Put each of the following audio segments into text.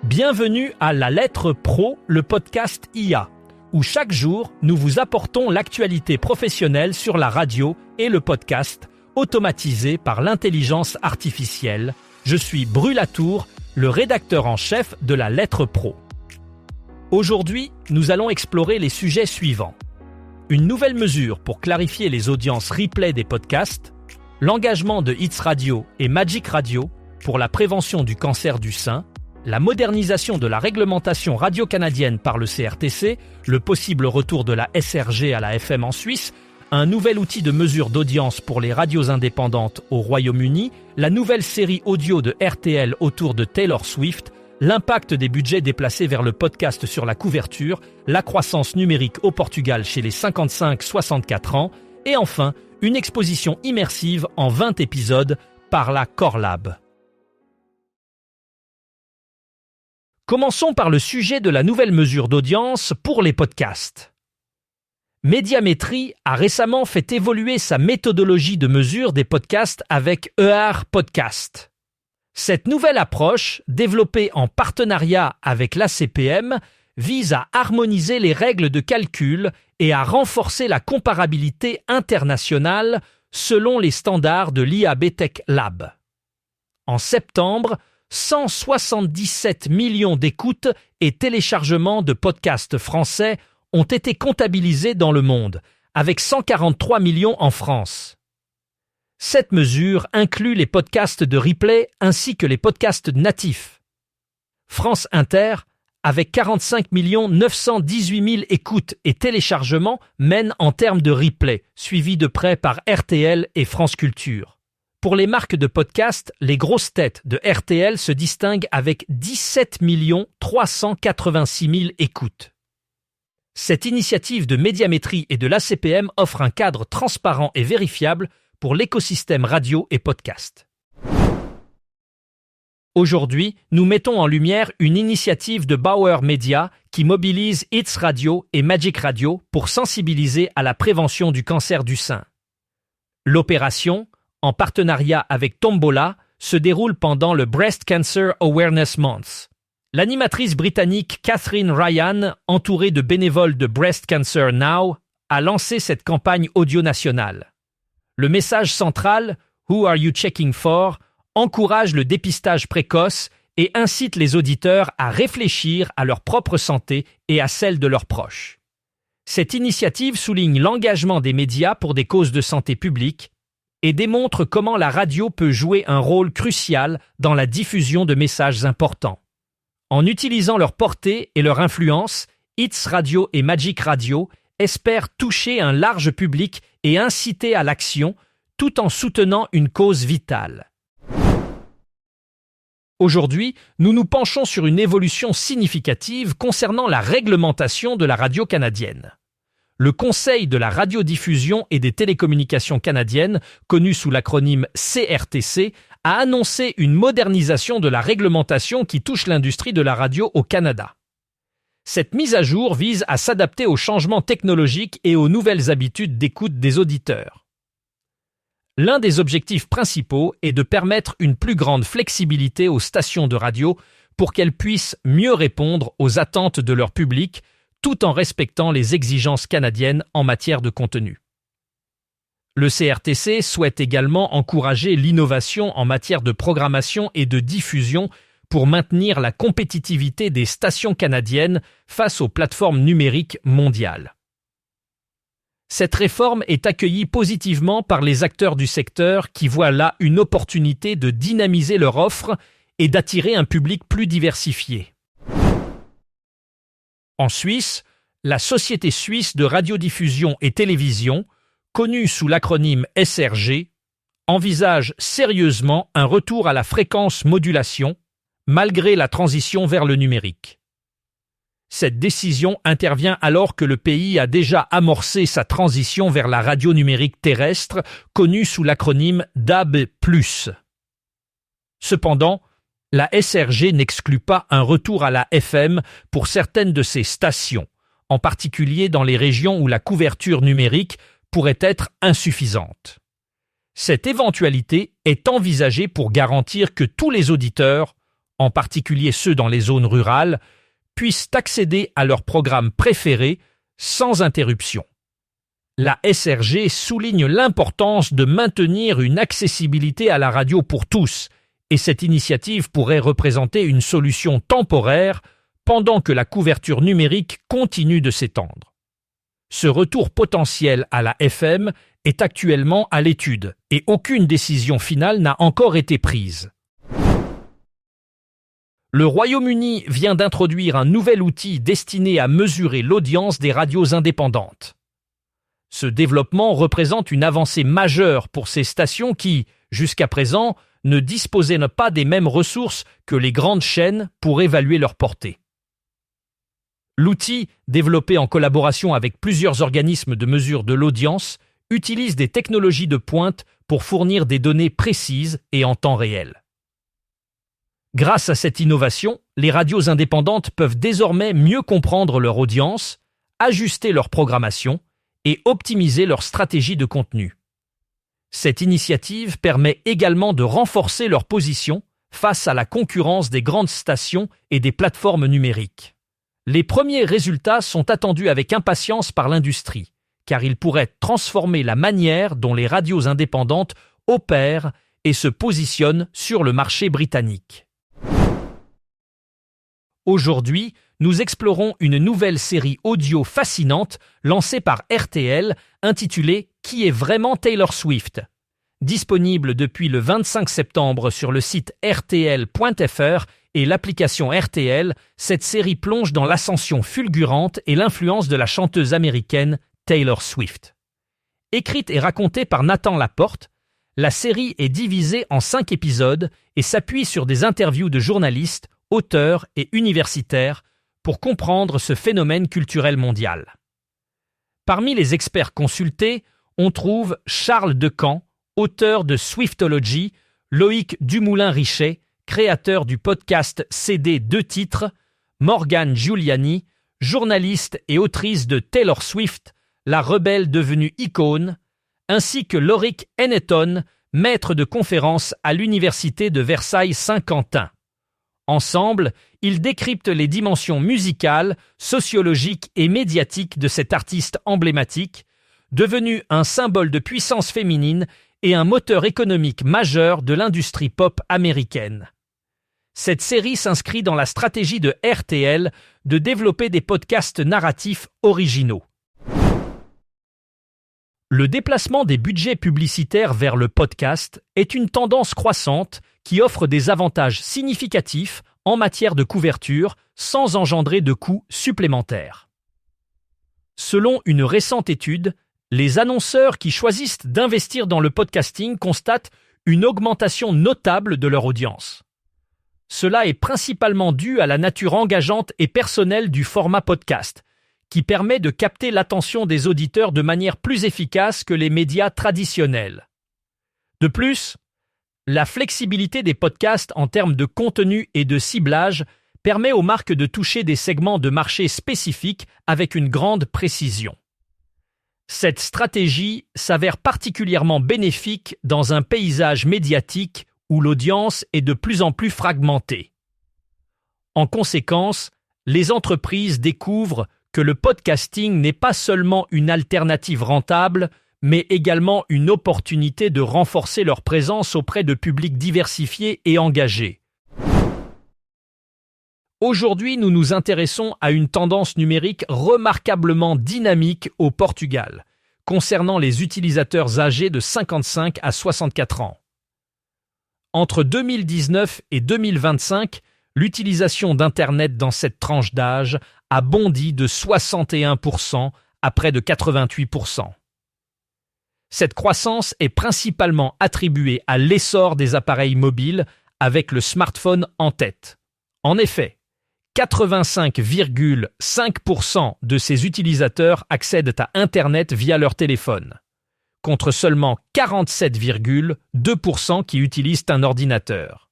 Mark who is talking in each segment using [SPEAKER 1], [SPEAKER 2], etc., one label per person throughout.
[SPEAKER 1] Bienvenue à La Lettre Pro, le podcast IA, où chaque jour, nous vous apportons l'actualité professionnelle sur la radio et le podcast, automatisé par l'intelligence artificielle. Je suis Bru Latour, le rédacteur en chef de La Lettre Pro. Aujourd'hui, nous allons explorer les sujets suivants. Une nouvelle mesure pour clarifier les audiences replay des podcasts, l'engagement de Hits Radio et Magic Radio pour la prévention du cancer du sein, la modernisation de la réglementation radio-canadienne par le CRTC, le possible retour de la SRG à la FM en Suisse, un nouvel outil de mesure d'audience pour les radios indépendantes au Royaume-Uni, la nouvelle série audio de RTL autour de Taylor Swift, l'impact des budgets déplacés vers le podcast sur la couverture, la croissance numérique au Portugal chez les 55-64 ans, et enfin, une exposition immersive en 20 épisodes par la Corlab. Commençons par le sujet de la nouvelle mesure d'audience pour les podcasts. Médiamétrie a récemment fait évoluer sa méthodologie de mesure des podcasts avec ER Podcast. Cette nouvelle approche, développée en partenariat avec l'ACPM, vise à harmoniser les règles de calcul et à renforcer la comparabilité internationale selon les standards de l'IAB Tech Lab. En septembre, 177 millions d'écoutes et téléchargements de podcasts français ont été comptabilisés dans le monde, avec 143 millions en France. Cette mesure inclut les podcasts de replay ainsi que les podcasts natifs. France Inter, avec 45 918 000 écoutes et téléchargements, mène en termes de replay, suivi de près par RTL et France Culture. Pour les marques de podcasts, les grosses têtes de RTL se distinguent avec 17 386 000 écoutes. Cette initiative de médiamétrie et de l'ACPM offre un cadre transparent et vérifiable pour l'écosystème radio et podcast. Aujourd'hui, nous mettons en lumière une initiative de Bauer Media qui mobilise Hits Radio et Magic Radio pour sensibiliser à la prévention du cancer du sein. L'opération, en partenariat avec Tombola, se déroule pendant le Breast Cancer Awareness Month. L'animatrice britannique Catherine Ryan, entourée de bénévoles de Breast Cancer Now, a lancé cette campagne audio nationale. Le message central, Who are you checking for?, encourage le dépistage précoce et incite les auditeurs à réfléchir à leur propre santé et à celle de leurs proches. Cette initiative souligne l'engagement des médias pour des causes de santé publique et démontre comment la radio peut jouer un rôle crucial dans la diffusion de messages importants. En utilisant leur portée et leur influence, Hits Radio et Magic Radio espèrent toucher un large public et inciter à l'action, tout en soutenant une cause vitale. Aujourd'hui, nous nous penchons sur une évolution significative concernant la réglementation de la radio canadienne. Le Conseil de la radiodiffusion et des télécommunications canadiennes, connu sous l'acronyme CRTC, a annoncé une modernisation de la réglementation qui touche l'industrie de la radio au Canada. Cette mise à jour vise à s'adapter aux changements technologiques et aux nouvelles habitudes d'écoute des auditeurs. L'un des objectifs principaux est de permettre une plus grande flexibilité aux stations de radio pour qu'elles puissent mieux répondre aux attentes de leur public, tout en respectant les exigences canadiennes en matière de contenu. Le CRTC souhaite également encourager l'innovation en matière de programmation et de diffusion pour maintenir la compétitivité des stations canadiennes face aux plateformes numériques mondiales. Cette réforme est accueillie positivement par les acteurs du secteur qui voient là une opportunité de dynamiser leur offre et d'attirer un public plus diversifié. En Suisse, la Société suisse de radiodiffusion et télévision, connue sous l'acronyme SRG, envisage sérieusement un retour à la fréquence modulation, malgré la transition vers le numérique. Cette décision intervient alors que le pays a déjà amorcé sa transition vers la radio numérique terrestre, connue sous l'acronyme DAB+. Cependant, la SRG n'exclut pas un retour à la FM pour certaines de ses stations, en particulier dans les régions où la couverture numérique pourrait être insuffisante. Cette éventualité est envisagée pour garantir que tous les auditeurs en particulier ceux dans les zones rurales, puissent accéder à leurs programmes préférés sans interruption. La SRG souligne l'importance de maintenir une accessibilité à la radio pour tous, et cette initiative pourrait représenter une solution temporaire pendant que la couverture numérique continue de s'étendre. Ce retour potentiel à la FM est actuellement à l'étude et aucune décision finale n'a encore été prise. Le Royaume-Uni vient d'introduire un nouvel outil destiné à mesurer l'audience des radios indépendantes. Ce développement représente une avancée majeure pour ces stations qui, jusqu'à présent, ne disposaient pas des mêmes ressources que les grandes chaînes pour évaluer leur portée. L'outil, développé en collaboration avec plusieurs organismes de mesure de l'audience, utilise des technologies de pointe pour fournir des données précises et en temps réel. Grâce à cette innovation, les radios indépendantes peuvent désormais mieux comprendre leur audience, ajuster leur programmation et optimiser leur stratégie de contenu. Cette initiative permet également de renforcer leur position face à la concurrence des grandes stations et des plateformes numériques. Les premiers résultats sont attendus avec impatience par l'industrie, car ils pourraient transformer la manière dont les radios indépendantes opèrent et se positionnent sur le marché britannique. Aujourd'hui, nous explorons une nouvelle série audio fascinante lancée par RTL intitulée « Qui est vraiment Taylor Swift ?». Disponible depuis le 25 septembre sur le site rtl.fr et l'application RTL, cette série plonge dans l'ascension fulgurante et l'influence de la chanteuse américaine Taylor Swift. Écrite et racontée par Nathan Laporte, la série est divisée en 5 épisodes et s'appuie sur des interviews de journalistes, auteurs et universitaires pour comprendre ce phénomène culturel mondial. Parmi les experts consultés, on trouve Charles Decamp, auteur de Swiftology, Loïc Dumoulin-Richet, créateur du podcast CD 2 titres, Morgane Giuliani, journaliste et autrice de Taylor Swift, la rebelle devenue icône, ainsi que Lorik Hennetton, maître de conférences à l'université de Versailles-Saint-Quentin. Ensemble, ils décryptent les dimensions musicales, sociologiques et médiatiques de cet artiste emblématique, devenu un symbole de puissance féminine et un moteur économique majeur de l'industrie pop américaine. Cette série s'inscrit dans la stratégie de RTL de développer des podcasts narratifs originaux. Le déplacement des budgets publicitaires vers le podcast est une tendance croissante qui offre des avantages significatifs en matière de couverture sans engendrer de coûts supplémentaires. Selon une récente étude, les annonceurs qui choisissent d'investir dans le podcasting constatent une augmentation notable de leur audience. Cela est principalement dû à la nature engageante et personnelle du format podcast, qui permet de capter l'attention des auditeurs de manière plus efficace que les médias traditionnels. De plus, la flexibilité des podcasts en termes de contenu et de ciblage permet aux marques de toucher des segments de marché spécifiques avec une grande précision. Cette stratégie s'avère particulièrement bénéfique dans un paysage médiatique où l'audience est de plus en plus fragmentée. En conséquence, les entreprises découvrent que le podcasting n'est pas seulement une alternative rentable, mais également une opportunité de renforcer leur présence auprès de publics diversifiés et engagés. Aujourd'hui, nous nous intéressons à une tendance numérique remarquablement dynamique au Portugal, concernant les utilisateurs âgés de 55 à 64 ans. Entre 2019 et 2025, l'utilisation d'Internet dans cette tranche d'âge a bondi de 61% à près de 88%. Cette croissance est principalement attribuée à l'essor des appareils mobiles avec le smartphone en tête. En effet, 85,5% de ces utilisateurs accèdent à Internet via leur téléphone, contre seulement 47,2% qui utilisent un ordinateur.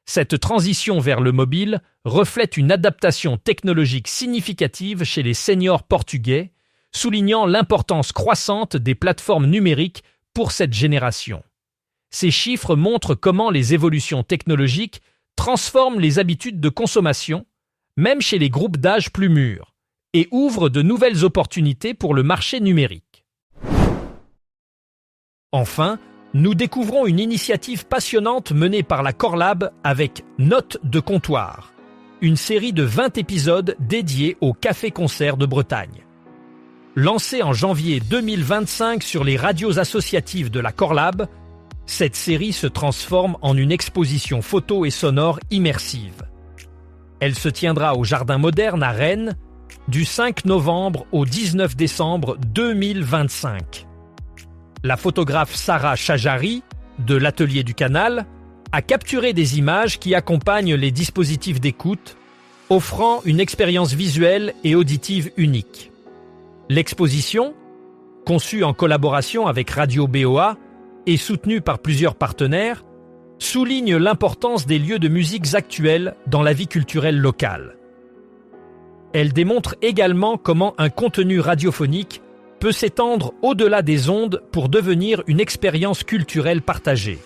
[SPEAKER 1] Cette transition vers le mobile reflète une adaptation technologique significative chez les seniors portugais, soulignant l'importance croissante des plateformes numériques pour cette génération. Ces chiffres montrent comment les évolutions technologiques transforme les habitudes de consommation, même chez les groupes d'âge plus mûrs, et ouvre de nouvelles opportunités pour le marché numérique. Enfin, nous découvrons une initiative passionnante menée par la Corlab avec Notes de comptoir, une série de 20 épisodes dédiés au café-concert de Bretagne. Lancée en janvier 2025 sur les radios associatives de la Corlab, cette série se transforme en une exposition photo et sonore immersive. Elle se tiendra au Jardin Moderne à Rennes du 5 novembre au 19 décembre 2025. La photographe Sarah Chajari, de l'Atelier du Canal, a capturé des images qui accompagnent les dispositifs d'écoute, offrant une expérience visuelle et auditive unique. L'exposition, conçue en collaboration avec Radio BOA et soutenue par plusieurs partenaires, souligne l'importance des lieux de musique actuels dans la vie culturelle locale. Elle démontre également comment un contenu radiophonique peut s'étendre au-delà des ondes pour devenir une expérience culturelle partagée.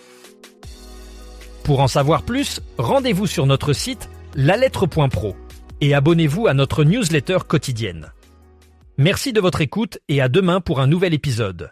[SPEAKER 1] Pour en savoir plus, rendez-vous sur notre site lalettre.pro et abonnez-vous à notre newsletter quotidienne. Merci de votre écoute et à demain pour un nouvel épisode.